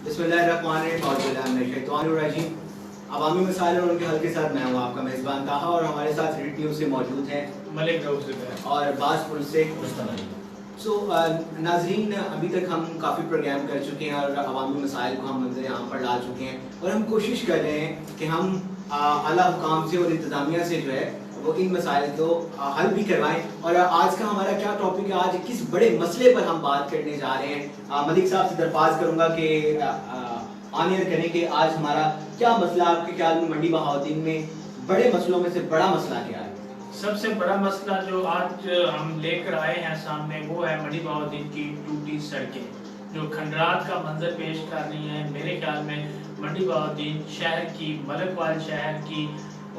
बिस्मिल्लाहिर्रहमानिर्रहीम। अवामी मसाइल और उनके हल के साथ मैं हूँ आपका मेज़बान ताहा और हमारे साथ रीड न्यूज़ से मौजूद हैं मलिक और बासपुर से नाजरीन, अभी तक हम काफ़ी प्रोग्राम कर चुके हैं और अवामी मसाइल को हम मंज़र आम पर ला चुके हैं और हम कोशिश कर रहे हैं कि हम आला हुकाम से और इंतज़ामिया से जो है वो इन मसाइल को हल भी करवाएं। और आज का हमारा क्या टॉपिक है, आज किस बड़े मसले पर हम बात करने जा रहे हैं। मलिक साहब से दरख्वास्त करूँगा कि ऑन एयर करें कि आज हमारा क्या मसला आपके ख्याल में मंडी बहाउद्दीन में बड़े मसलों में से बड़ा मसला क्या है? सबसे बड़ा मसला जो आज हम लेकर आए हैं सामने वो है मंडी बहाउद्दीन की टूटी सड़कें जो खंडरात का मंजर पेश कर रही हैं। मेरे ख्याल में मंडी बहाउद्दीन शहर की, मलकवाल शहर की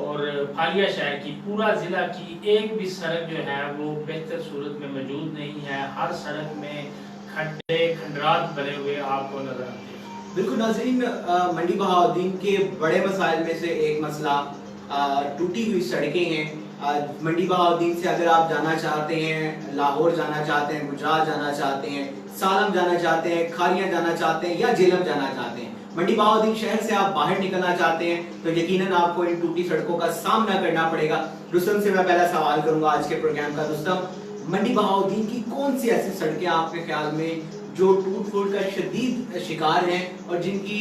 और फालिया शहर की, पूरा ज़िला की एक भी सड़क जो है वो बेहतर सूरत में मौजूद नहीं है। हर सड़क में खड्डे खंडरात बने हुए आपको नजर आते हैं। बिल्कुल नाज़रीन, मंडी बहाउद्दीन के बड़े मसाइल में से एक मसला टूटी हुई सड़कें हैं। मंडी बहाउद्दीन से अगर आप जाना चाहते हैं, लाहौर जाना चाहते हैं, गुजरात जाना चाहते हैं, सालम जाना चाहते हैं, खारियां जाना चाहते हैं या जेलम जाना चाहते हैं, मंडी बहाउद्दीन शहर से आप बाहर निकलना चाहते हैं तो यकीनन आपको इन टूटी सड़कों का सामना करना पड़ेगा। रुस्तम से मैं पहला सवाल करूंगा आज के प्रोग्राम का। रुस्तम, मंडी बहाउद्दीन की कौन सी ऐसी सड़कें आपके ख्याल में जो टूट फूट का शदीद शिकार हैं और जिनकी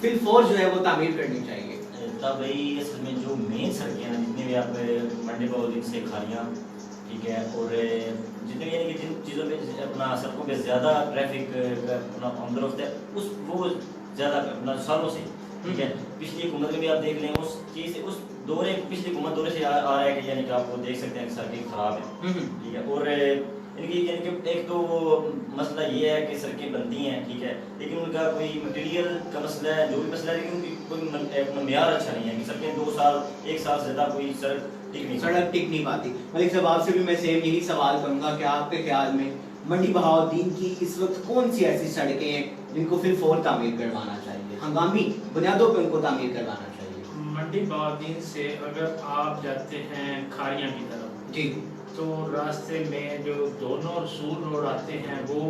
फिलफौर जो है वो तामीर करनी चाहिए? तब भाई असल में जो मेन सड़कें हैं जितने भी आप मंडी बहाउद्दीन से खारियाँ, ठीक है, और जितने भी यानी कि जिन चीज़ों में अपना सड़कों पे ज़्यादा ट्रैफिक अपना आमदरफ्त है उस वो ज़्यादा अपना सालों से, ठीक है, पिछली हुकूमत में भी आप देख लें उस चीज़ से उस दौरे पिछली हुकूमत दौरे से आ रहा है कि यानी कि आप वो देख सकते हैं कि सड़कें ख़राब हैं, ठीक है, और यानी कि एक तो मसला ये है कि सड़कें बनती हैं, ठीक है, लेकिन उनका कोई मटेरियल का मसला है, जो भी मसला है, लेकिन उनकी कोई मेयार अच्छा नहीं है कि सड़कें 2 साल 1 साल से ज़्यादा कोई सड़क टिक नहीं पाती। मलिक साहब, आपसे भी मैं सेम यही सवाल करूँगा कि आपके ख्याल में मंडी बहाउद्दीन की इस वक्त कौन सी ऐसी सड़कें हैं जिनको फिर फौर तामीर करवाना चाहिए, हंगामी बुनियादों पर उनको तामीर करवाना चाहिए? मंडी बहाउद्दीन से अगर आप जाते हैं खारियां की तरफ जी, तो रास्ते में जो दोनों रसूल रोड आते हैं वो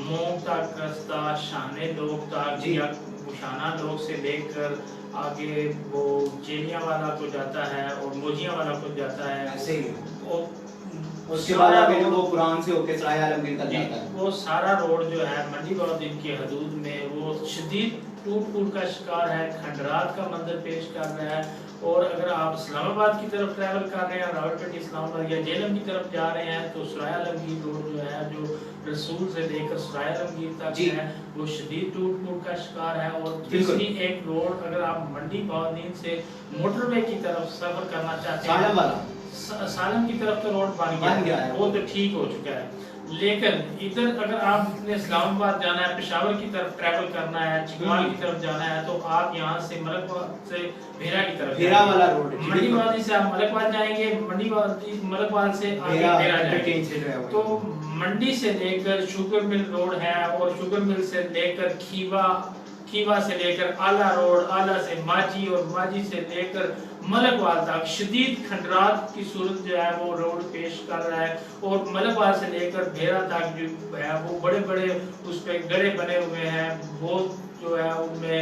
मोम तक रास्ता शाने लोग तक या शाना लोग से लेकर आगे वो चेलिया वाला को जाता है और मोजिया वाला को जाता है, ऐसे ही और उसके बाद आगे जो वो कुरान से होकर सराय आलमगीर तक जाता है, वो सारा रोड जो है मंडी बहाउद्दीन की हदूद में वो शदीद टूट फूट का शिकार है, खंडरात का मंजर पेश कर रहा है। और अगर आप इस्लामाबाद की तरफ ट्रैवल कर रहे हैं, रावलपिंडी इस्लामाबाद या जेलम की तरफ जा रहे हैं तो सराय आलमगीर रोड जो है जो रसूल से लेकर सराय आलमगीर तक है वो शदीद टूट फूट का शिकार है। और तीसरी एक रोड अगर आप मंडी बहाउद्दीन से मोटरवे की तरफ सफर करना चाहते हैं, सालम की तरफ तो रोड बन गया है, वो तो ठीक हो चुका है, लेकिन इधर अगर आपने इस्लामाबाद जाना है, पेशावर की तरफ ट्रैवल करना है, चिकमाल की तरफ जाना है तो आप यहाँ से मलकवाल से भेरा की तरफ, भेरा वाला रोड, मंडी बहाउद्दीन से आप मलकवाल जाएंगे, मंडी मलकवाल से आगे भेरा जाएंगे तो मंडी से लेकर शुगर मिल रोड है और शुगर मिल से लेकर खीवा से लेकर आला रोड, आला से माजी और माजी से लेकर मलकवाल तक शदीद खंडरात की सूरत जो है वो रोड पेश कर रहा है। और मलकवाल से लेकर भेरा तक जो है वो बड़े बड़े उस पे गड़े बने हुए हैं, वो जो है उनमें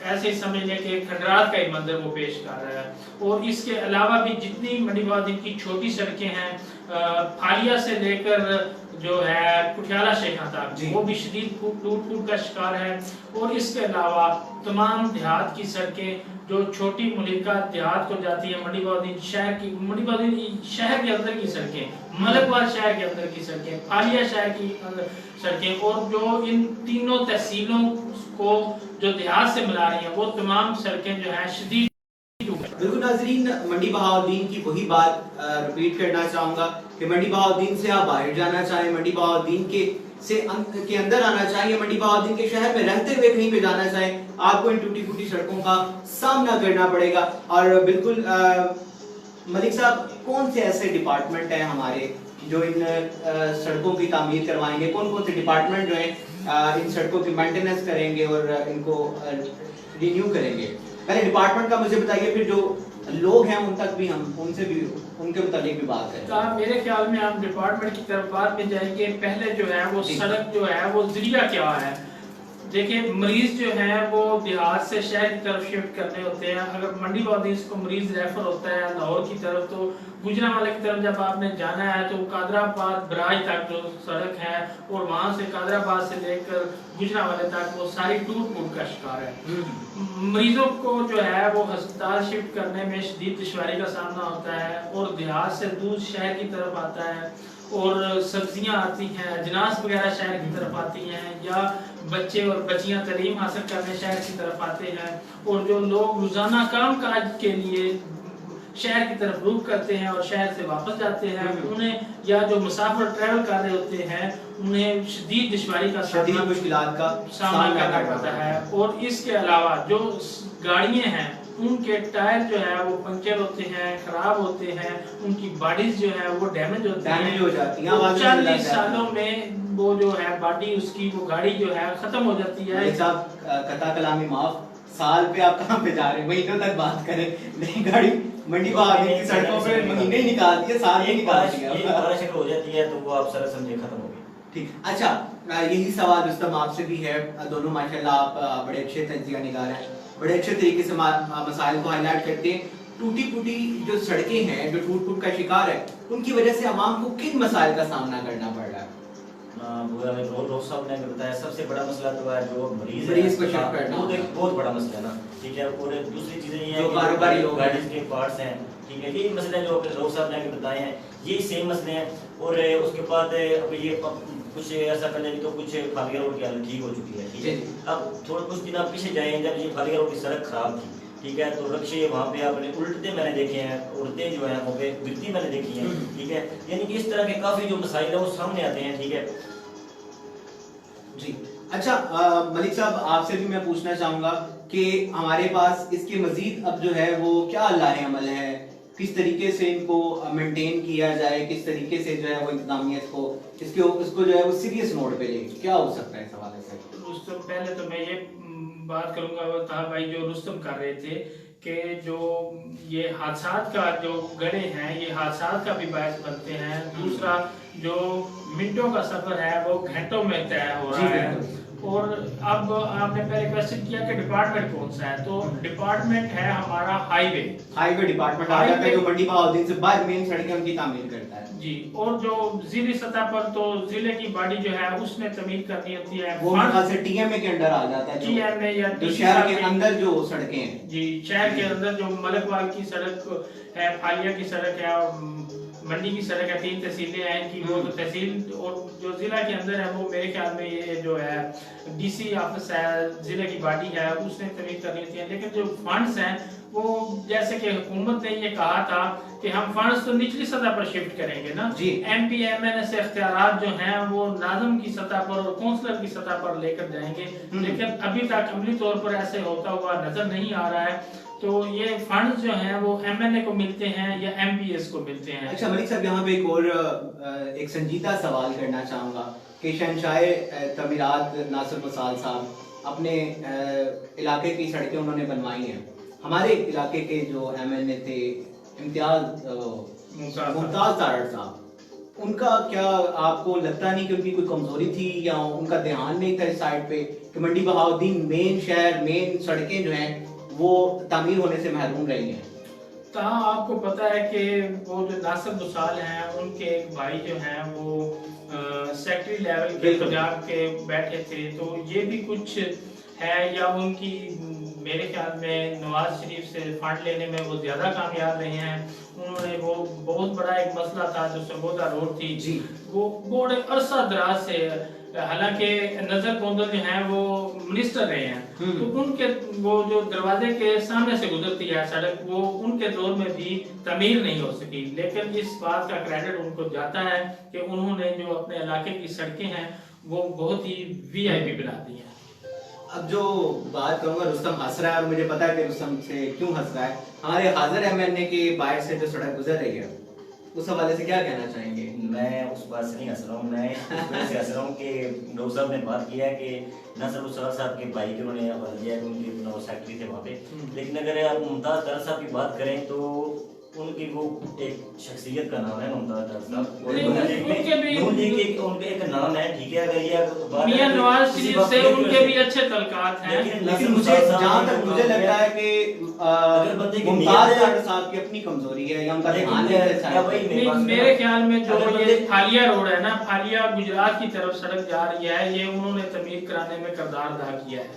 ऐसे ही समझ लें कि खंडरात का ही मंजर वो पेश कर रहा है। और इसके अलावा भी जितनी मंडी बहाउद्दीन की छोटी सड़कें हैं, फालिया से लेकर जो है कुठियाला शेखा तक वो भी शदीद टूट फूट का शिकार है। और इसके अलावा तमाम देहात की सड़कें जो छोटी मुलिका देहात को जाती है, मंडी बहाउद्दीन शहर शहर के अंदर की सड़कें, मलकवाल शहर के अंदर की सड़कें, फालिया शहर की सड़कें और जो इन तीनों तहसीलों को जो देहात से मिला रही हैं वो तमाम सड़कें जो है शदीद। बिल्कुल नाजरीन, मंडी बहाउद्दीन की वही बात रिपीट करना चाहूँगा कि मंडी बहाउद्दीन से आप बाहर जाना चाहें, मंडी बहाउद्दीन के अंदर आना चाहिए, मंडी बहाउद्दीन के शहर में रहते हुए कहीं पे जाना चाहें, आपको इन टूटी फूटी सड़कों का सामना करना पड़ेगा। और बिल्कुल मलिक साहब, कौन से ऐसे डिपार्टमेंट हैं हमारे जो इन सड़कों की तामीर करवाएंगे, कौन कौन से डिपार्टमेंट जो हैं इन सड़कों की मेंटेनेंस करेंगे और इनको रिन्यू करेंगे? पहले डिपार्टमेंट का मुझे बताइए, फिर जो लोग हैं उन तक भी हम उनसे भी उनके मुताबिक भी बात करें। तो मेरे ख्याल में हम डिपार्टमेंट की तरफ बात में जाएंगे। पहले जो है वो सड़क जो है वो जरिया क्या है, देखिए मरीज जो हैं वो देहात से शहर की तरफ शिफ्ट करने होते हैं। अगर मंडी बहाउद्दीन को मरीज रेफर होता है लाहौर की तरफ, तो गुजरांवाला की तरफ जब आपने जाना है तो कादराबाद बराज तक जो सड़क है और वहाँ से कादराबाद से लेकर गुजरांवाले तक वो सारी टूट फूट का शिकार है। मरीजों को जो है वो अस्पताल शिफ्ट करने में शदीद दुश्वारी का सामना होता है और देहात से दूध शहर की तरफ आता है और सब्जियां आती हैं, अजनास वगैरह शहर की तरफ आती हैं, या बच्चे और बच्चियां तालीम हासिल करने शहर की तरफ आते हैं, और जो लोग रोजाना काम काज के लिए शहर की तरफ रुख करते हैं और शहर से वापस जाते हैं, उन्हें या जो मुसाफिर ट्रैवल कर रहे होते हैं उन्हें शदीद दुश्वारी का मुश्किलात का सामना करना पड़ता है। और इसके अलावा जो गाड़ियां हैं उनके टायर जो है वो पंक्चर होते हैं, खराब होते हैं, उनकी बॉडीज जो है वो डैमेज हो जाती है। 40 सालों में वो जो है बॉडी उसकी वो गाड़ी जो है खत्म हो जाती है। कथा कलामी माफ, साल पे आप कहाँ पे जा रहे हैं, महीनों तक बात करें, नई गाड़ी मंडी बहाउद्दीन की सड़कों पे महीने ही निकालती है, साल ही निकालती है, एक हो जाती है तो वो आप सर समझे खत्म हो गई। ठीक, अच्छा यही सवाल रुस्तम आपसे भी है। दोनों माशाल्लाह आप बड़े अच्छे तजिया निगार हैं, बड़े अच्छे तरीके से मसाइल को हाईलाइट करते हैं। टूटी फूटी जो सड़कें हैं, जो टूट फूट का शिकार है, उनकी वजह से आवाम को किन मसाइल का सामना करना पड़ रहा है? सबसे बड़ा मसला तो है जो मरीज को शिफ्ट करना, वो एक बहुत बड़ा मसला है ना, ठीक है। और दूसरी चीजें ये जो कारोबारी लोग गाड़ीज के पार्ट्स हैं, ठीक है, ये मसले जो रोड साहब ने बताए हैं ये सेम मसले हैं। और उसके बाद अब ये कुछ ऐसा करने की तो कुछ फालिया रोड की हालत ठीक हो चुकी है, ठीक है। अब थोड़ा कुछ दिन आप पीछे जाए, जब ये फालिया रोड की सड़क खराब थी, ठीक है, तो रक्शे वहाँ पे आपने उल्टते मैंने देखे हैं, औरतें जो है वहाँ पे गिरती मैंने देखी हैं, ठीक है। यानी कि इस तरह के काफी जो मसाइल है वो सामने आते हैं, ठीक है जी। अच्छा मलिक साहब, आपसे भी मैं पूछना चाहूंगा कि हमारे पास इसके मजीद अब जो है वो क्या लाहे अमल है, किस तरीके से इनको मेंटेन किया जाए, किस तरीके से जो है वो इंतजामिया को इसको जो है वो सीरियस नोट पे ले, क्या हो सकता है इस हवाले से? रुस्तम, पहले तो मैं ये बात करूंगा, वो था भाई जो रुस्तम कर रहे थे कि जो ये हादसात का जो गड़े हैं ये हादसात का भी बायस बनते हैं। दूसरा जो मिनटों का सफर है वो घंटों में तय हो रहा है। और अब आपने पहले क्वेश्चन किया कि डिपार्टमेंट कौन सा है, तो डिपार्टमेंट है हमारा हाईवे डिपार्टमेंट आ जाता है जो मंडी बहाउद्दीन से बाहर मेन सड़कें उनकी तामीर करता है जी। और जो जिले सतह पर तो जिले की बॉडी जो है उसने तमीर करनी होती है, वो मेरे से टीएमए के अंडर आ जाता है, टीएमए या जो शहर के अंदर जो सड़कें हैं जी, शहर के अंदर जो मलकवाल की सड़क है, फालिया की सड़क है और मंडी की सड़क है, 3 तहसीलें हैं इनकी, वो तो तहसील और जो जिला के अंदर है वो मेरे ख्याल में ये जो है डीसी ऑफिस है, जिले की बॉडी है उसने तमीर करनी होती है। लेकिन जो फंड्स हैं वो जैसे कि हुकूमत ने ये कहा था कि हम फंड्स तो निचली सतह पर शिफ्ट करेंगे ना जी, MP-MN से इख्तियारात जो हैं वो नाज़िम की सतह पर और काउंसलर की सतह पर लेकर जाएंगे, लेकिन अभी तक अमली तौर पर ऐसे होता हुआ नजर नहीं आ रहा है। तो ये फंड्स जो हैं वो MNA को मिलते हैं या MPS को मिलते हैं। अच्छा मलिक साहब, यहाँ पे एक और एक संजीदा सवाल करना चाहूँगा कि शहंशाह तमीरात नासिर मसाल साहब अपने इलाके की सड़कें उन्होंने बनवाई हैं, हमारे इलाके के जो MNA थे मुमताज तारड़ साहब, उनका क्या आपको लगता नहीं कि उनकी कोई कमजोरी थी या उनका ध्यान नहीं था इस साइड पे कि मंडी बहाउद्दीन मेन शहर मेन सड़कें जो हैं वो तामीर होने से महरूम रही हैं? आपको पता है कि वो जो नासिर मसाल हैं उनके एक भाई जो हैं वो सेक्रेटरी लेवल के पंजाब के बैठे थे, तो ये भी कुछ है या उनकी मेरे ख्याल में नवाज शरीफ से फंड लेने में वो ज्यादा कामयाब रहे हैं। उन्होंने वो बहुत बड़ा एक मसला था जो सरगोदा रोड थी जी, वो बड़े अरसा दराज से, हालांकि नजर कोंदल जो हैं वो मिनिस्टर रहे हैं, तो उनके वो जो दरवाजे के सामने से गुजरती है सड़क वो उनके दौर में भी तमीर नहीं हो सकी, लेकिन इस बात का क्रेडिट उनको जाता है कि उन्होंने जो अपने इलाके की सड़कें हैं वो बहुत ही VIP बना दी हैं। अब जो बात करूंगा, रुस्तम हंस रहा है और मुझे पता है कि रुस्तम से क्यों हंस रहा है। हमारे हाजिर MNA के बाहर से जो सड़क गुजर रही है उस हवाले से क्या कहना चाहेंगे? मैं उस बात से नहीं हंस रहा हूँ, मैं इस वजह से हंस रहा हूँ कि डॉक्टर साहब ने बात किया है कि नासिर मसाल साहब के भाई के उन्होंने हवाला दिया है, उनके सेक्रेटरी थे वहाँ पे। लेकिन अगर आप मुमताज तारड़ साहब की बात करें तो उनकी वो एक शख्सियत का नाम है मुमताज साहब, और उनके भी उनके एक नाम है, ठीक है। अगर ये मियां नवाज शरीफ से उनके भी अच्छे तलकात हैं, लेकिन मुझे जहाँ तक मुझे लगता है कि अगर बंदे की मुमताज साहब की अपनी कमजोरी है या उनका ध्यान नहीं, मेरे ख्याल में जो ये फालिया रोड है ना, फालिया गुजरात की तरफ सड़क जा रही है, ये उन्होंने तमीर कराने में किरदार अदा किया है,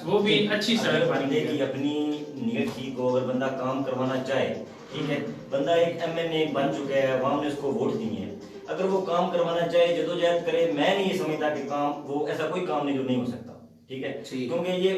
वो भी अच्छी सड़क बनी बंदे की अपनी नीयत ठीक हो, अगर बंदा काम करवाना चाहे, ठीक है, बंदा एक एमएनए बन चुका है, अवाम ने उसको वोट दिए हैं, अगर वो काम करवाना चाहे, जदोजहद करे, मैं नहीं समझता कि काम वो ऐसा कोई काम नहीं जो नहीं हो सकता, ठीक है, क्योंकि ये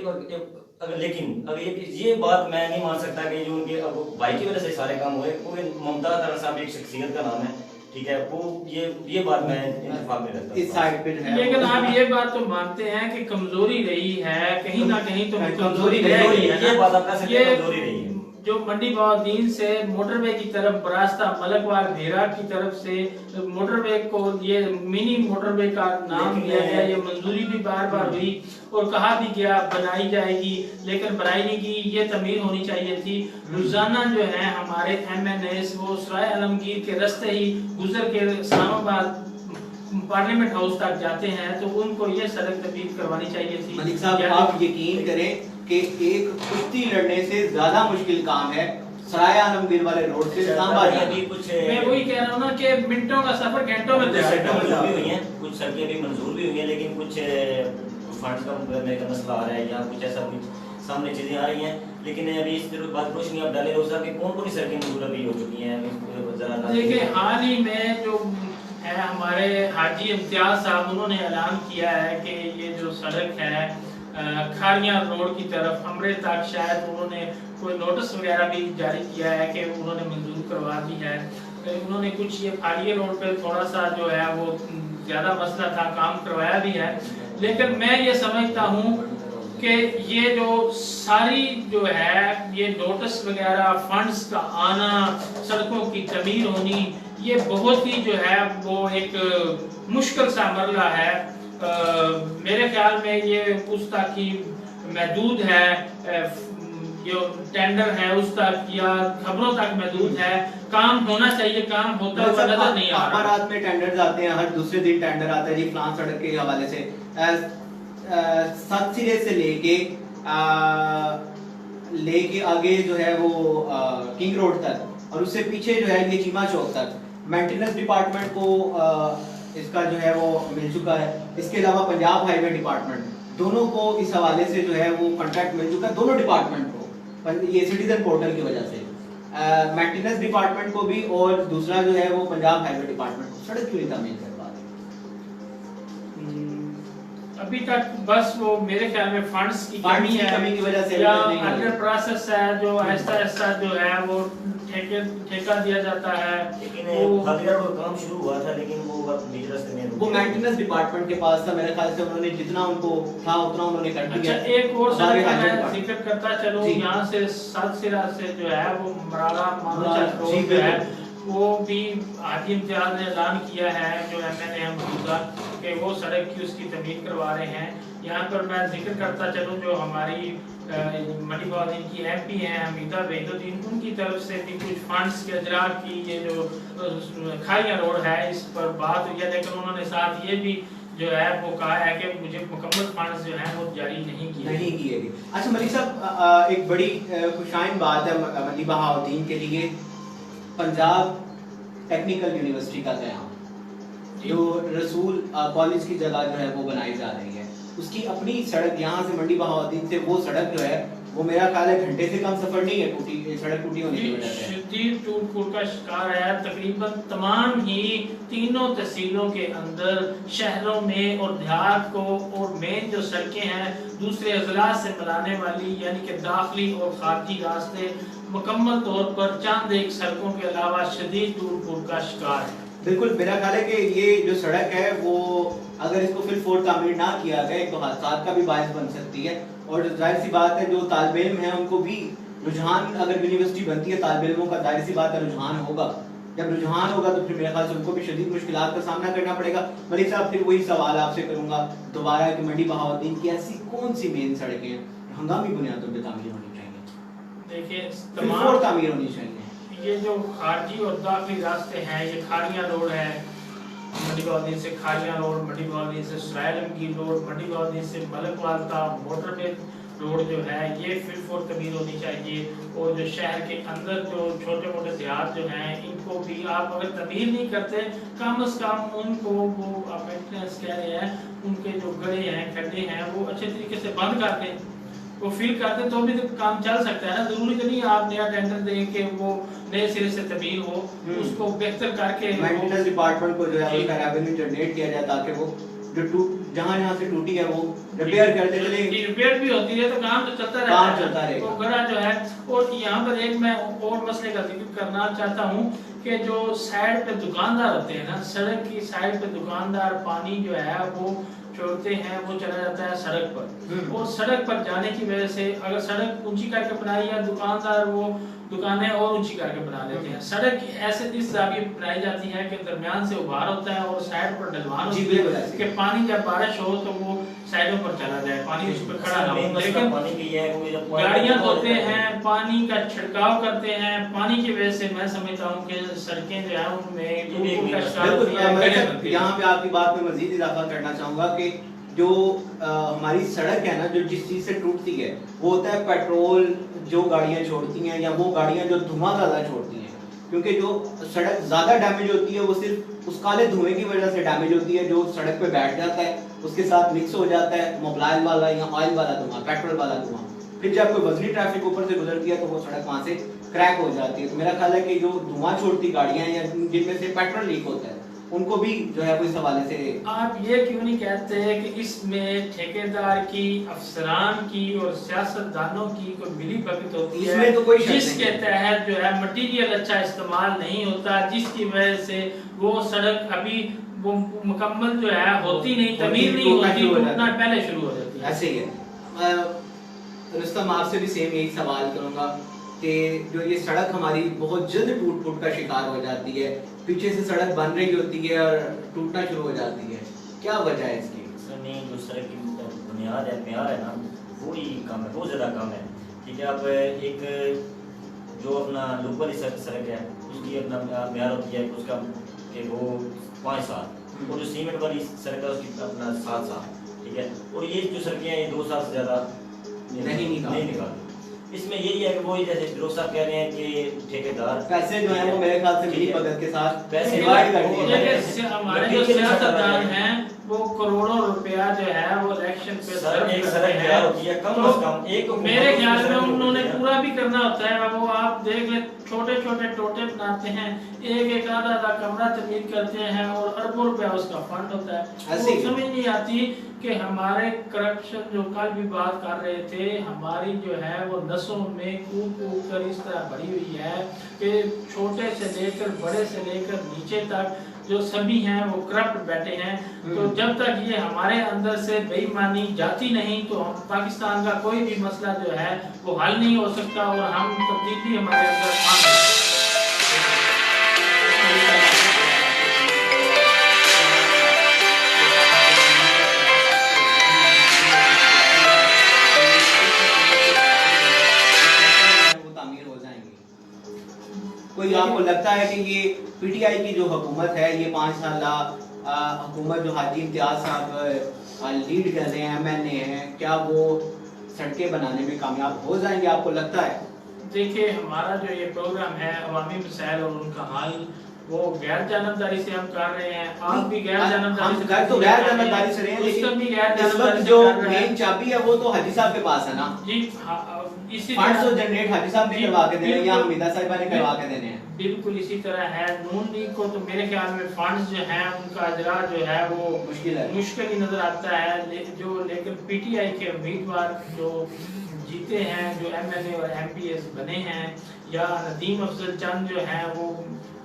अगर लेकिन अगर ये बात मैं नहीं मान सकता कि जो उनके भाई की वजह से सारे काम हुए, वो मुमताज साहब एक शख्सियत का नाम है, ठीक है, वो ये बात मैं इत्तेफाक में रखता हूं इस साइड पे है। लेकिन आप ये बात तो मानते हैं कि कमजोरी रही है कहीं ना कहीं, तो कमजोरी रही है, ये बात आप कह सकते हैं, कमजोरी रही है जो मंडी बहाउद्दीन से मोटरवे की तरफ रास्ता मलकवाल भेरा की तरफ से मोटरवे को ये मिनी मोटरवे का नाम दिया गया, ये मंजूरी भी बार बार हुई और कहा भी गया बनाई जाएगी, लेकिन बनाई नहीं की, ये तमीर होनी चाहिए थी। रोजाना जो है हमारे एमएनएस वो सराय आलमगीर के रास्ते ही गुजर के इस्लामाबाद पार्लियामेंट हाउस तक जाते हैं, तो उनको ये सड़क तमीर करवानी चाहिए थी। मलिक साहब आप यकीन करें कि एक कुश्ती लड़ने से ज्यादा मुश्किल काम है सराय आलमगीर वाले रोड से इस्लामाबाद अभी कुछ, मैं वही कह रहा हूँ ना कि मिनटों का सफर घंटों में तय सड़कें मंजूर भी हुई हैं, कुछ सड़कें भी मंजूर भी हुई हैं, लेकिन कुछ फंड्स का मसला आ रहा है या कुछ ऐसा कुछ सामने चीजें आ रही हैं, लेकिन अभी इस बात रोशनी आप डाले रोज साहब की कौन कौन सी सड़कें मंजूर अभी हो चुकी हैं? देखिए हाल ही में जो है हमारे हाजी इम्तियाज साहब, उन्होंने ऐलान किया है कि ये जो सड़क है खारियां रोड की तरफ हमरे तक शायद उन्होंने कोई नोटिस वगैरह भी जारी किया है कि उन्होंने मंजूर करवा दी है। उन्होंने कुछ ये फालिया रोड पे थोड़ा सा जो है वो ज्यादा मसला था, काम करवाया भी है, लेकिन मैं ये समझता हूँ कि ये जो सारी जो है ये नोटिस वगैरह फंड्स का आना, सड़कों की तमीर होनी, ये बहुत ही जो है वो एक मुश्किल सा मरला है। मेरे ख्याल में ये उस तक की महदूद है, जो टेंडर है उस तक या खबरों तक महदूद है, काम होना चाहिए, काम होता हुआ नजर नहीं आ रहा। रात में टेंडर आते हैं, हर दूसरे दिन टेंडर आता है जी फलां सड़क के हवाले से, सत सिरे से लेके आगे जो है वो किंग रोड तक और उससे पीछे जो है ये चीमा चौक तक मेंटेनेंस डिपार्टमेंट को इसका जो है वो मिल चुका है। इसके अलावा पंजाब हाईवे डिपार्टमेंट, दोनों को इस हवाले से जो है वो कॉन्ट्रैक्ट मिल चुका है, दोनों डिपार्टमेंट को, ये सिटीजन पोर्टल की वजह से मेंटेनेंस डिपार्टमेंट को भी और दूसरा जो है वो पंजाब हाईवे डिपार्टमेंट को सड़क क्यों नहीं तामीर करवा रहे? अभी तक बस वो मेरे ख्याल में फंड्स की कमी की वजह से या अंडर प्रोसेस है, जो आहिस्ता आहिस्ता जो है वो ठेका दिया जाता है। लेकिन वो काम शुरू हुआ था, लेकिन वो मेंटेनेंस डिपार्टमेंट के पास था, मेरे ख्याल से उन्होंने जितना उनको था उतना उन्होंने कर दिया। अच्छा, एक और सड़क का मैं जिक्र करता चलूं, यहाँ से सात सिरा से जो है वो मराड़ा मानोचा रोड है, वो भी हाजी इम्तियाज ने ऐलान किया है जो एमएनए मौजूदा कि वो सड़क की उसकी तमीर करवा रहे हैं। यहाँ पर मैं जिक्र करता चलूं जो हमारी मंडी बहाउद्दीन की एमपी हैं हमीदा वहीदुद्दीन, उनकी तरफ से भी कुछ फंड्स के अजरा की ये जो खारियां रोड है इस पर बात हुई है, लेकिन उन्होंने साथ ये भी जो है वो कहा है कि मुझे मुकम्मल फंड्स जो हैं वो जारी नहीं किए गए। अच्छा मलिक साहब, एक बड़ी खुशाइन बात है मंडी बहाउद्दीन के लिए, पंजाब टेक्निकल यूनिवर्सिटी का क़याम, जो रसूल कॉलेज की जगह जो है वो बनाई जा रही है, उसकी अपनी सड़क यहाँ से मंडी बहाउद्दीन से वो सड़क जो है वो मेरा ख्याल है घंटे से कम सफर नहीं है, टूटी सड़क टूटी होने की वजह से शदीद टूट फूट का शिकार है। तकरीबन तमाम ही तीनों तहसीलों के अंदर शहरों में और देहात को और मेन जो सड़कें हैं दूसरे अजला से मिलाने वाली यानी कि दाखिली और खारजी रास्ते मुकम्मल तौर पर चंद एक सड़कों के अलावा शदीद टूट फूट का शिकार है। बिल्कुल, मेरा ख्याल है कि ये जो सड़क है वो अगर इसको फिर फोर तामीर ना किया गया तो हादसात का भी बायस बन सकती है, और जाहिर सी बात है जो तालिब इल्म है उनको भी रुझान, अगर यूनिवर्सिटी बनती है तालिब इल्मों का जाहिर सी बात है रुझान होगा, जब रुझान होगा तो फिर मेरे ख्याल से उनको भी शदीद मुश्किलात का सामना करना पड़ेगा। मलिक साहब, फिर वही सवाल आपसे करूंगा दोबारा कि मंडी बहाउद्दीन की ऐसी कौन सी मेन सड़कें हंगामी बुनियादों पर तामीर होनी चाहिए? देखिए तमाम तामीर होनी चाहिए। ये जो खारजी और दाखिली रास्ते हैं, ये खारियाँ रोड है, मंडी बहाउद्दीन से खारियाँ रोड, मंडी बहाउद्दीन से सरायलमगीर रोड, मंडी बहाउद्दीन से मलकवाल का मोटरवे रोड जो है, ये फिर फोर तमीर होनी चाहिए। और जो शहर के अंदर जो छोटे मोटे देहात जो हैं, इनको भी आप अगर तमीर नहीं करते, कम से कम उनको वो आप मेंटेनेंस कह रहे हैं, उनके जो गड्ढे हैं, खड्डे हैं, वो अच्छे तरीके से बंद कर दें, वो फिल कर दें, तो भी तो काम चल सकता है ना। जरूरी तो नहीं आप नया टेंडर दें कि वो नए सिरे से तमीर हो, उसको बेहतर करके मेंटेनेंस डिपार्टमेंट को जो है उसका रेवेन्यू जनरेट किया जाए, ताकि वो जो जहाँ से टूटी है वो रिपेयर करते चले। रिपेयर भी होती है तो काम तो चलता रहता है। तो गड़ा जो है, और यहाँ पर एक मैं और मसले का जिक्र करना चाहता हूँ कि जो साइड पे दुकानदार होते हैं ना, सड़क की साइड पे दुकानदार पानी जो है वो छोड़ते हैं, वो चला जाता है सड़क पर, और सड़क पर जाने की वजह से अगर सड़क ऊंची करके बनाई या दुकानदार वो दुकानें और ऊंची करके बना लेते हैं। सड़क ऐसे इस जाविये पे बनाई जाती है कि दरमियान से उभार होता है और साइड पर ढलवान होती है कि पानी जब बारिश हो तो वो साइडों पर चला जाए, पानी उस पर खड़ा ना हो। लेकिन गाड़ियां धोते हैं, पानी का छिड़काव करते हैं, पानी की वजह से मैं समझता हूँ कि सड़कें जो है उनमें। यहाँ पे आपकी बात में मजीद इजाफा करना चाहूंगा कि जो हमारी सड़क है ना, जो जिस चीज से टूटती है वो होता है पेट्रोल जो गाड़ियां छोड़ती हैं, या वो गाड़ियां जो धुआं ज्यादा छोड़ती हैं। क्योंकि जो सड़क ज्यादा डैमेज होती है वो सिर्फ उस काले धुएं की वजह से डैमेज होती है, जो सड़क पे बैठ जाता है, उसके साथ मिक्स हो जाता है मोबाइल वाला या ऑयल वाला धुआं, पेट्रोल वाला धुआं। फिर जब कोई वजनी ट्रैफिक ऊपर से गुजरती है तो वो सड़क वहां से क्रैक हो जाती है। तो मेरा ख्याल है कि जो धुआं छोड़ती गाड़ियां या जिनमें से पेट्रोल लीक होता है, उनको भी जो है इस हवाले से आप ये क्यों नहीं कहते हैं कि इसमें ठेकेदार की, अफसरान की और सियासतदानों की कोई मिली भगत होती है, इसमें तो कोई जिसके तहत जो है मटेरियल अच्छा इस्तेमाल नहीं होता, जिसकी वजह से वो सड़क अभी वो मुकम्मल जो है होती नहीं, तमीर नहीं होती, टूटना पहले शुरू हो जाती है। ऐसे ही है। रुस्तम, आपसे भी सेम यही सवाल करूंगा कि जो ये सड़क हमारी बहुत जल्द टूट का शिकार हो जाती है, पीछे से सड़क बन रही होती है और टूटना शुरू हो जाती है, क्या वजह है इसकी? नहीं, जो सड़क की बुनियाद है, म्यार है ना, वो ही कम है, बहुत ज़्यादा कम है। ठीक है, आप एक जो अपना लोकल सड़क है उसकी अपना म्यार होती है उसका कि वो 5 साल, और जो सीमेंट वाली सड़क है उसकी अपना 7 साल। ठीक है, और ये जो सड़कें हैं ये 2 साल से ज़्यादा नहीं निकालती। इसमें यही है कि वो जैसे फिरोज साहब कह रहे हैं कि ठेकेदार पैसे जो है वो मेरे ख्याल से मिली भगत के साथ पैसे डिवाइड कर दिए हैं। हमारे जो सियासतदान हैं वो करोड़ों रुपया जो है वो इलेक्शन पे एक सड़क तैयार होती है कम से कम एक, मेरे ख्याल में उन्होंने पूरा भी करना होता है। वो आप देख ले, छोटे छोटे टोटे बनाते हैं, एक आधा कमरा तमीर करते हैं और अरबों रुपया उसका फंड होता है। वो समझ नहीं आती कि हमारे करप्शन जो कल भी बात कर रहे थे, हमारी जो है वो नसों में कूद कर इस तरह भरी हुई है कि छोटे से लेकर बड़े से लेकर नीचे तक जो सभी हैं वो करप्ट बैठे हैं। तो जब तक ये हमारे अंदर से बेईमानी जाती नहीं तो हम पाकिस्तान का कोई भी मसला जो है वो हल नहीं हो सकता और हम तब्दीली हमारे अंदर आ सकते। कोई आपको लगता है कि ये पीटीआई की जो हुकूमत है, ये 5 साल हुकूमत जो हाजी इम्तियाज साहब लीड कर रहे हैं, एमएनए हैं, क्या वो सड़कें बनाने में कामयाब हो जाएंगे, आपको लगता है? देखिए, हमारा जो ये प्रोग्राम है अवामी मसाइल और उनका हल, वो गैर जानबदारी से हम कर रहे हैं। आप भी गैर जानबदारी से कर तो गैर जानबदारी से रहे हैं, लेकिन इस वक्त जो मेन चाबी है वो तो हाजी साहब के पास है ना जी। इसी फंड्स तो जनरेट हाजी साहब ने करवा के देने या हमीदा साहिबा ने करवा के देने हैं। बिल्कुल इसी तरह है। नून लीग को तो मेरे ख्याल में फंड्स जो हैं उनका अजरा जो है वो मुश्किल ही नजर आता है। लेकिन पीटीआई के उम्मीदवार जो जीते हैं, जो एमएलए और एमपीएस बने हैं, या नदीम अफजल चंद जो हैं वो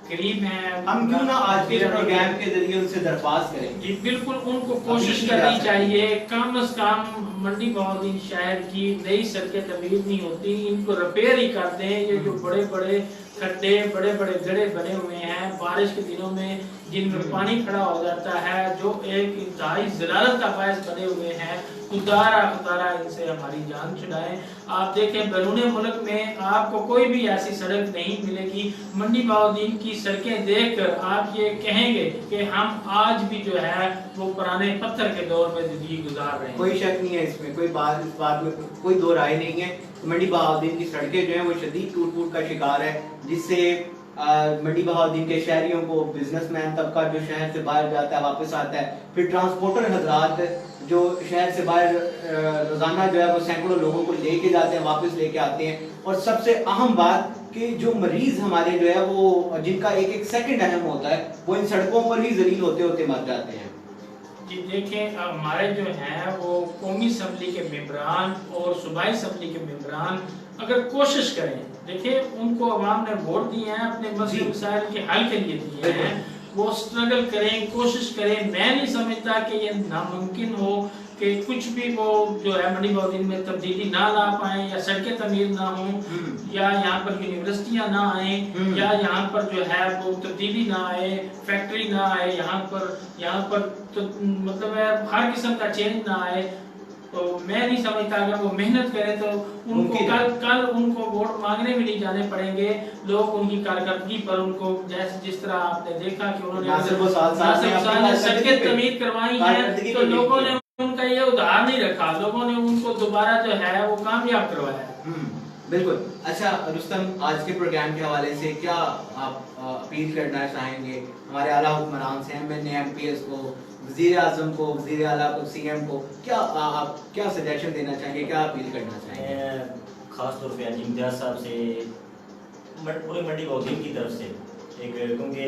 करीब हैं, हम क्यों ना आज के प्रोग्राम के जरिए उनसे दरख्वास्त करें? जी बिल्कुल, उनको कोशिश करनी चाहिए। कम से कम मंडी बहाउद्दीन शहर की नई सड़कें तमीर नहीं होती, इनको रिपेयर ही कर दें। ये जो बड़े बड़े खड्डे, बड़े बड़े गड्ढे बने हुए हैं, बारिश के दिनों में जिनमें पानी खड़ा हो जाता है, जो एक इंतहाई ज़लालत का बायस बने हुए हैं। खुदारा खुदारा इनसे हमारी जान छुड़ाएं। आप देखें बैरून मुल्क में आपको कोई भी ऐसी सड़क नहीं मिलेगी, मंडी बहाउद्दीन की सड़कें देखकर आप ये कहेंगे कि हम आज भी जो है वो पुराने पत्थर के दौर में जिंदगी गुजार रहे हैं। कोई शक नहीं है इसमें, कोई बात इस बात में कोई दो राय नहीं है। मंडी बहाउद्दीन की सड़कें जो हैं वो शदीद टूट फूट का शिकार है, जिससे मंडी बहाउद्दीन के शहरियों को, बिजनेसमैन तबका जो शहर से बाहर जाता है वापस आता है, फिर ट्रांसपोर्टर हजरात जो शहर से बाहर रोजाना जो है वो सैकड़ों लोगों को लेके जाते हैं, वापस लेके आते हैं। और सबसे अहम बात कि जो मरीज हमारे जो है वो जिनका एक एक सेकंड अहम होता है, वो इन सड़कों पर ही जलील होते होते मर जाते हैं। जी देखें, हमारे जो हैं वो कौमी असम्बली के मेंबरान और सूबाई असम्बली के मेंबरान अगर कोशिश करें, देखिए उनको अवाम ने वोट दिए हैं, अपने मसले मसाइल के हल के लिए दिए हैं, वो स्ट्रगल करें, कोशिश करें। मैं नहीं समझता कि ये नामुमकिन हो कि कुछ भी वो जो है मंडी बहाउद्दीन में तब्दीली ना ला पाए, या सड़कें तमीर ना हो, या यहाँ पर यूनिवर्सिटियाँ ना आए, या यहाँ पर जो है वो तब्दीली ना आए, फैक्ट्री ना आए, यहाँ पर तो मतलब है हर किस्म का चेंज ना आए। तो मैं नहीं समझता अगर वो मेहनत करें तो उनको कल उनको वोट मांगने भी नहीं जाने पड़ेंगे। लोग उनकी कारकर्दगी पर उनको जैसे जिस तरह आपने देखा कि उन्होंने सड़कें तमीर करवाई हैं, तो लोगों ने उनका ये उधार नहीं रखा, लोगों ने उनको दोबारा जो है वो कामयाब करवाया। बिल्कुल। अच्छा रुस्तम, आज के प्रोग्राम के हवाले से क्या आप अपील करना चाहेंगे हमारे आला हुक्मरान से, MNA MPs को, वज़ीर आज़म को, वज़ीर आला को, CM को, आप क्या सजेशन देना चाहेंगे, क्या अपील करना चाहेंगे? खास तौर पे इम्तियाज साहब से, पूरे मंडी बहाउद्दीन की तरफ से एक, क्योंकि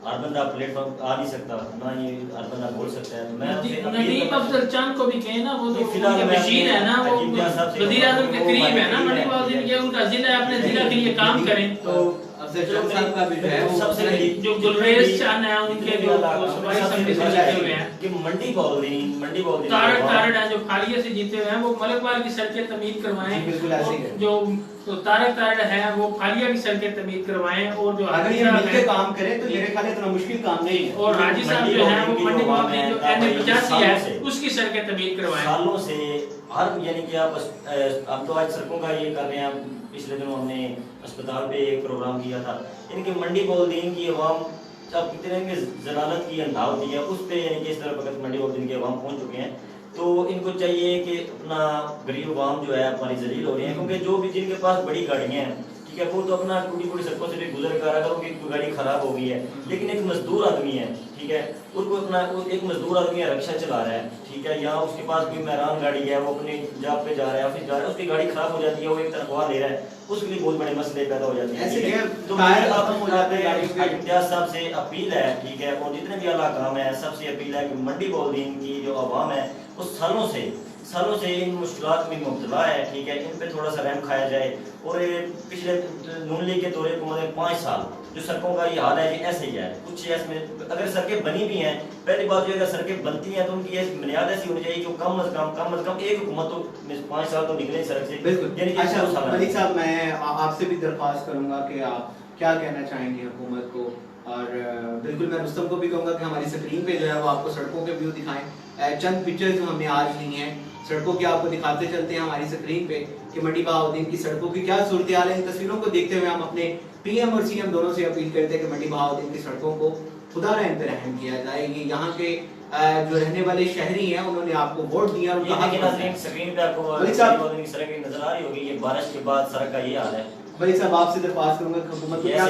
हर बंदा प्लेटफॉर्म आ नहीं सकता, ना ही हर बंदा बोल सकता है, तो मैं नदीम अफजल चांद को भी कहे ना, वो तो फिलहाल मशीन है ना, वो वज़ीर आज़म के करीब है ना मंडी बहाउद्दीन के, उनका जिला अपने जिला के लिए काम करें। तो अफजल चांद साहब का भी है सबसे जो गुलरेज चांद है उनके जो सूबाई असेंबली से जीते हुए हैं कि मंडी बहाउद्दीन तारक है जो फालिया से जीते हुए हैं, वो मलकवाल की सड़कें तमीर करवाएं। बिल्कुल ऐसे ही। जो तो तारक है वो फालिया की सड़कें तमीर करवाएं, और जो अगर ये मिलके काम करें तो मेरे ख्याल इतना मुश्किल काम नहीं है। और हाजी साहब जो है वो मंडी बहाउद्दीन जो NA85 है उसकी सड़कें तमीर करवाएं। सालों से हर, यानी कि आप तो आज सड़कों का ये कर रहे हैं, पिछले दिनों हमने अस्पताल पे एक प्रोग्राम किया था, यानी कि मंडी बहाउद्दीन की अवाम अब कितने में जलालत की अंधा होती है, उस पे यानी कि इस तरह वक्त मंडी बहाउद्दीन की अवाम पहुंच चुके हैं। तो इनको चाहिए कि अपना गरीब अवाम जो है हमारी जलील हो रही है, क्योंकि जो भी जिनके पास बड़ी गाड़ियाँ हैं, ठीक है, वो तो अपना टूटी फूटी सड़कों से भी गुजर कर, अगर उनकी गाड़ी खराब हो गई है, लेकिन एक मजदूर आदमी है, ठीक है, उनको अपना एक मजदूर आदमी है, रिक्शा चला रहा है, ठीक है, या उसके पास कोई मेहरान गाड़ी है, वो अपनी जॉब पे जा रहा है, ऑफिस जा रहा है, उसकी गाड़ी खराब हो जाती है, वो एक तनख्वाह ले रहा है, उसके लिए बहुत बड़े मसले पैदा हो जाते हैं। तो इम्तियाज साहब से अपील है, ठीक है, और जितने भी आला काम है सबसे अपील है कि मंडी बहाउद्दीन की जो आवाम है वो सालों से इन मुश्किलात में मुब्तला है, ठीक है, इन पे थोड़ा सा रहम खाया जाए। और पिछले नून लीग के दौरे को मतलब 5 साल जो सड़कों का ये हाल है ये ऐसे ही है, कुछ इसमें अगर सड़कें बनी भी हैं, पहली बात जो अगर सड़कें बनती हैं तो उनकी बुनियाद ऐसी होनी चाहिए कि कम अज कम एक हुकूमत तो 5 साल तो निकले सड़क से। बिल्कुल। अच्छा मलिक साहब, मैं आपसे भी दरख्वास्त करूंगा कि आप क्या कहना चाहेंगे हुकूमत को, और बिल्कुल मैं रुस्तम को भी कहूँगा कि हमारी स्क्रीन पे जो है वो आपको सड़कों के व्यू दिखाएं। चंद पिक्चर्स हमने आज ली हैं सड़कों की, आपको दिखाते चलते हैं हमारी स्क्रीन पे कि मंडी बहाउद्दीन की सड़कों की क्या सूरत हाल है। इन तस्वीरों को देखते हुए हम अपने PM और CM दोनों से अपील करते हैं कि मंडी बहाउद्दीन की सड़कों को खुदा रहम पे रहम किया जाए। ये यहाँ के जो रहने वाले शहरी हैं उन्होंने आपको वोट दिया, उनका हक है। स्क्रीन पे आपको सड़क नजर आ रही होगी, ये बारिश के बाद सड़क का ये हाल है। मलिक साहब आपसे दरख्वास्त करूंगा हुकूमत को क्या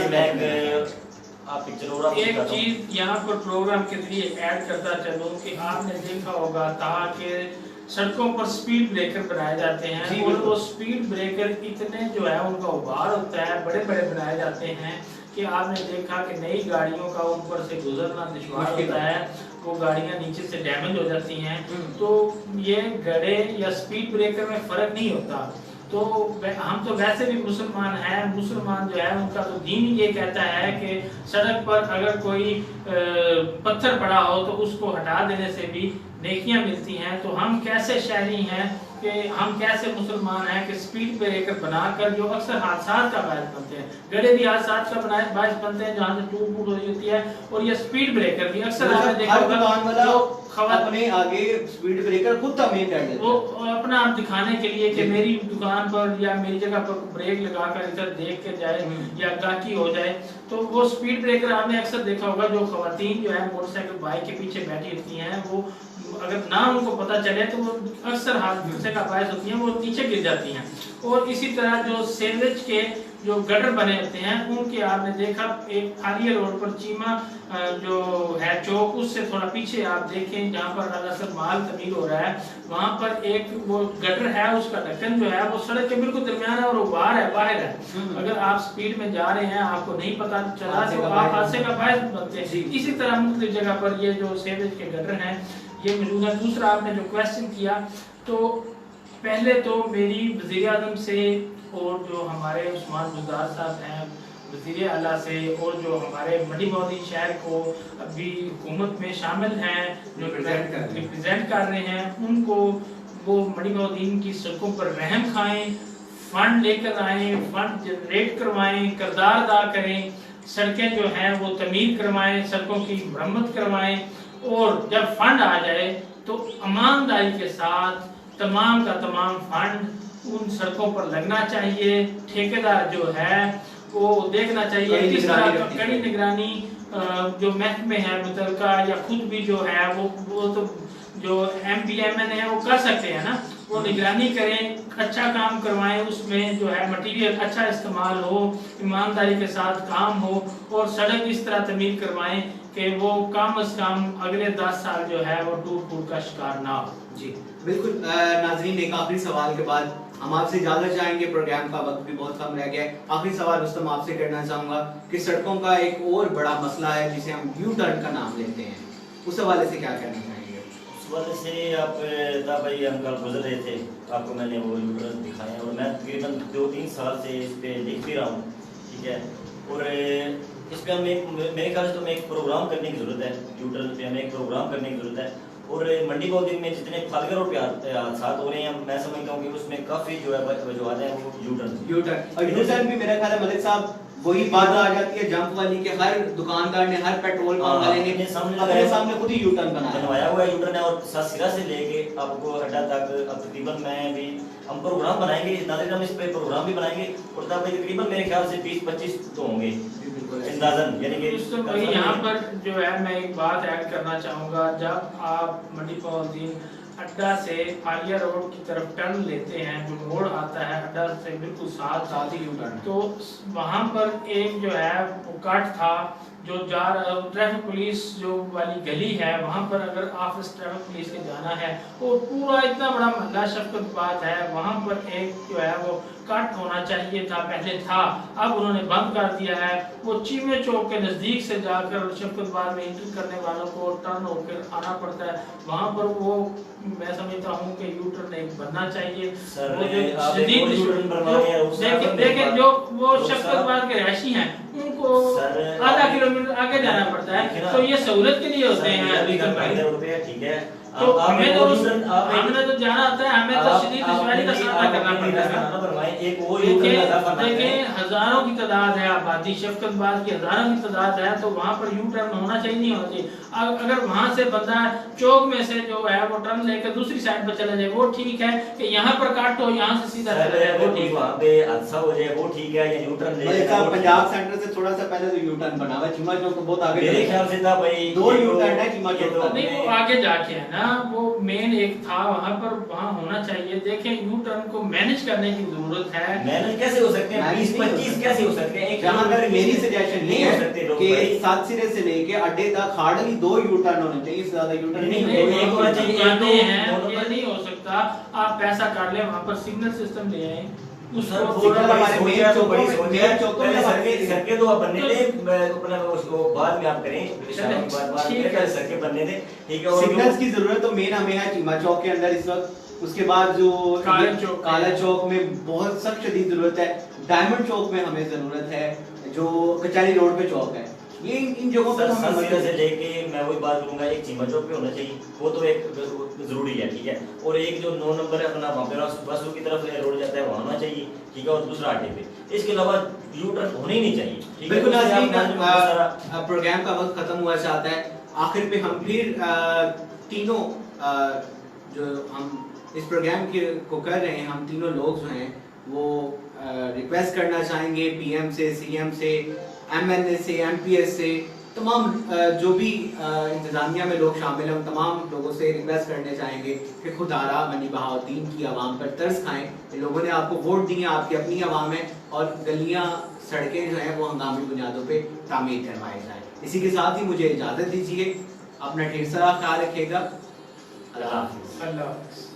आप पिक्चर एक चीज यहाँ पर प्रोग्राम के लिए ऐड करता चलूं कि आपने देखा होगा ताकि सड़कों पर स्पीड ब्रेकर बनाए जाते हैं, और वो स्पीड ब्रेकर इतने जो है उनका उभार होता है, बड़े बड़े बनाए जाते हैं कि आपने देखा कि नई गाड़ियों का उन पर से गुजरना दुश्वार होता है, वो गाड़ियां नीचे से डैमेज हो जाती हैं। तो ये गड़े या स्पीड ब्रेकर में फर्क नहीं होता। तो हम तो वैसे भी मुसलमान हैं, मुसलमान जो है उनका तो दीन ये कहता है कि सड़क पर अगर कोई पत्थर पड़ा हो तो उसको हटा देने से भी नेकियां मिलती हैं। तो हम कैसे शहरी हैं कि हम कैसे मुसलमान हैं कि स्पीड ब्रेकर बनाकर जो अक्सर हादसा का बायस बनते हैं, गड्ढे भी हादसा का बायस बनते हैं जहाँ से टूट फूट हो जाती है, और ये स्पीड ब्रेकर भी अक्सर आपने देखा होगा जो अपने आगे स्पीड ब्रेकर खुद तमीर कर देते हैं, वो अपना आप दिखाने के लिए कि मेरी दुकान पर या मेरी जगह पर ब्रेक लगाकर इधर देख के जाए या गाकी हो जाए, तो वो स्पीड ब्रेकर आपने अक्सर देखा होगा जो खवातीन जो है मोटरसाइकिल बाइक के पीछे बैठी होती हैं, वो अगर ना उनको पता चले तो वो अक्सर हादसे का बायस होती हैं, वो नीचे गिर जाती हैं। और इसी तरह जो सीवरेज के जो गटर बने होते हैं उनके आपने देखा एक आलिया रोड पर चीमा जो है चौक उससे थोड़ा पीछे आप देखें जहाँ पर अगर माल तमीर हो रहा है, वहाँ पर एक वो गटर है, उसका ढक्कन जो है वो सड़क के बिल्कुल दरमियान है और वो बाहर है। अगर आप स्पीड में जा रहे हैं आपको नहीं पता चला तो आप हादसे का बायस बनते हैं। इसी तरह मुख्तलिफ जगह पर ये जो सीवरेज के गटर हैं ये मौजूद है। दूसरा आपने जो क्वेश्चन किया, तो पहले तो मेरी वज़ीर आज़म से और जो हमारे उस्मान बुज़दार साहब हैं वज़ीर आला से और जो हमारे मंडी बहाउद्दीन शहर को अभी हुकूमत में शामिल हैं जो रिप्रेजेंट कर रहे हैं, उनको वो मंडी बहाउद्दीन की सड़कों पर रहम खाएं, फंड लेकर आएं, फंड जनरेट करवाएं, किरदार अदा करें, सड़कें जो हैं वो तमीर करवाएं, सड़कों की मरम्मत करवाएं, और जब फंड आ जाए तो ईमानदारी के साथ तमाम का तमाम फंड उन सड़कों पर लगना चाहिए। ठेकेदार जो है वो देखना चाहिए किस तरह का कड़ी निगरानी जो महकमे है मुतलका या खुद भी जो है वो तो जो MPMN है वो कर सकते हैं ना, वो निगरानी करें, अच्छा काम करवाएं, उसमें जो है मटेरियल अच्छा इस्तेमाल हो, ईमानदारी के साथ काम हो, और सड़क इस तरह तमीर करवाएं कि वो कम से कम अगले 10 साल जो है वो टूट फूट का शिकार ना हो। जी बिल्कुल। नाज़रीन, एक आखिरी सवाल के बाद हम आपसे इजाजत चाहेंगे, प्रोग्राम का वक्त भी बहुत कम रह गया है। आखिरी सवाल रुस्तम आपसे करना चाहूंगा कि सड़कों का एक और बड़ा मसला है जिसे हम यू टर्न का नाम लेते हैं, उस हवाले से क्या कहना चाहेंगे? उस हवाले से आप भाई हम कल गुजर रहे थे, आपको मैंने वो यू टर्न दिखाया और मैं तकरीबन 2-3 साल से इस पर लिख भी रहा हूँ, ठीक है। और इस पर हमें मेरे ख्याल से तो हमें एक प्रोग्राम करने की ज़रूरत है, यू टर्न पे हमें एक प्रोग्राम करने की ज़रूरत है। और मंडी बहाउद्दीन में जितने फालगा रोड पे हादसा हो रहे हैं, मैं समझता हूँ कि उसमें काफ़ी जो है वजूहत हैं वो यू टर्न। और यू टर्न भी मेरा ख्याल है मलिक साहब वही बात आ जाती है जंप वाली के हर दुकानदार ने, हर पेट्रोल पंप वाले ने अपने सामने खुद ही यू टर्न बनवाया हुआ है। यू टर्न है और सिरा से लेके आपको अड्डा तक अब तकरीबन मैं भी हम प्रोग्राम बनाएंगे, नाज़रीन हम इस पे प्रोग्राम भी बनाएंगे और तब तकरीबन मेरे ख्याल से 20-25 तो होंगे अंदाज़न, यानी कि यहाँ पर जो है मैं एक बात ऐड करना चाहूँगा, जब आप मंडी बहाउद्दीन अड्डा से आलिया रोड की तरफ टर्न लेते हैं, जो मोड़ आता है अड्डा से बिल्कुल साथ ही यू टर्न, तो वहाँ पर एक जो है वो कट था जो ट्रैफिक पुलिस जो वाली गली है, वहाँ पर अगर ऑफिस ट्रैफिक पुलिस के जाना है वो पूरा इतना बड़ा महल्ला शफकतबाद है, वहाँ पर एक जो है वो कट होना चाहिए था, पहले था, अब उन्होंने बंद कर दिया है। वो चीमे चौक के नज़दीक से जाकर शफकतबाद में एंट्री करने वालों को टर्न होकर आना पड़ता है, वहाँ पर वो मैं समझता हूँ कि यू टर्न एक बनना चाहिए। देखें जो वो शफकतबाद के रहशी हैं उनको आधा किलोमीटर आगे जाना पड़ता है, तो ये सहूलत के लिए होते हैं। ठीक है, तो हमें तो जाना होता है, हमें तो शदीद दुश्वारी का सामना करना पड़ता है। देखें हजारों की तादाद है, आबादी शफकतबाद की हजारों की तादाद है, तो वहाँ पर यू टर्न होना चाहिए, नहीं होना चाहिए। अगर वहाँ से बंदा चौक में से जो है वो टर्न लेकर दूसरी साइड पर चला जाए वो ठीक है, कि यहाँ पर काट हो यहाँ से सीधा चला जाए वो ठीक है, हादसा हो जाए वो ठीक है, या यू टर्न ले पंजाब सेंटर से थोड़ा सा पहले तो यू टर्न बना हुआ है, चीमा चौक बहुत आगे, मेरे ख्याल से था भाई 2 यू टर्न है चीमा चौक का, नहीं वो आगे जाके है ना, वो मेन एक था वहाँ पर, वहाँ होना चाहिए। देखें यू टर्न को मैनेज करने की जरूरत है। मैनेज कैसे हो सकते हैं, 20-25 कैसे हो सकते हैं? जहाँ तक मेरी सजेशन नहीं हो सकते कि 7 सिरे से लेके अड्डे तक हार्डली 2 यू टर्न होने चाहिए, इससे ज्यादा यू टर्न नहीं होना चाहिए। ये नहीं हो सकता, आप पैसा काट ले वहाँ पर सिग्नल सिस्टम ले आए, सड़कें तो बनने बाद में आप करें, सड़कें बनने दें, ठीक है। सिग्नल्स की जरूरत तो मेन हमें है चीमा चौक के अंदर इस वक्त, उसके बाद जो काला चौक में बहुत सख्त शदीद जरूरत है, डायमंड चौक में हमें जरूरत है, जो कचहरी रोड पे चौक है ये इन जगहों पर सर हमें सीधा से लेके मैं वही बात करूंगा, एक चीमा चौक पे होना चाहिए, वो तो एक जरूरी है, ठीक है। और एक जो 9 नंबर है अपना वहाँ पे बसों की तरफ रोड जाता है वहाँ होना चाहिए, ठीक है। और दूसरा अड्डे पे, इसके अलावा यू टर्न होने ही नहीं चाहिए, ठीक है। बिल्कुल नाज़रीन, सारा प्रोग्राम का वक्त खत्म हुआ चाहता है। आखिर पे हम फिर तीनों जो हम इस प्रोग्राम को कर रहे हैं, हम तीनों लोग जो हैं वो रिक्वेस्ट करना चाहेंगे पीएम से, सीएम से, एमएनए से, एमपीएस से, तमाम जो भी इंतजामिया में लोग शामिल हैं, उन तमाम लोगों से रिक्वेस्ट करने चाहेंगे कि खुदारा मंडी बहाउद्दीन की आवाम पर तरस खाएं। इन लोगों ने आपको वोट दिए, आपकी अपनी आवाम है, और गलियां सड़कें जो हैं वो हंगामी बुनियादों पे तामीर करवाए जाएं। इसी के साथ ही मुझे इजाज़त दीजिए, अपना ढेर सारा ख्याल रखिएगा। अल्लाह हाफ़िज़। अल्लाह हाफ़िज़।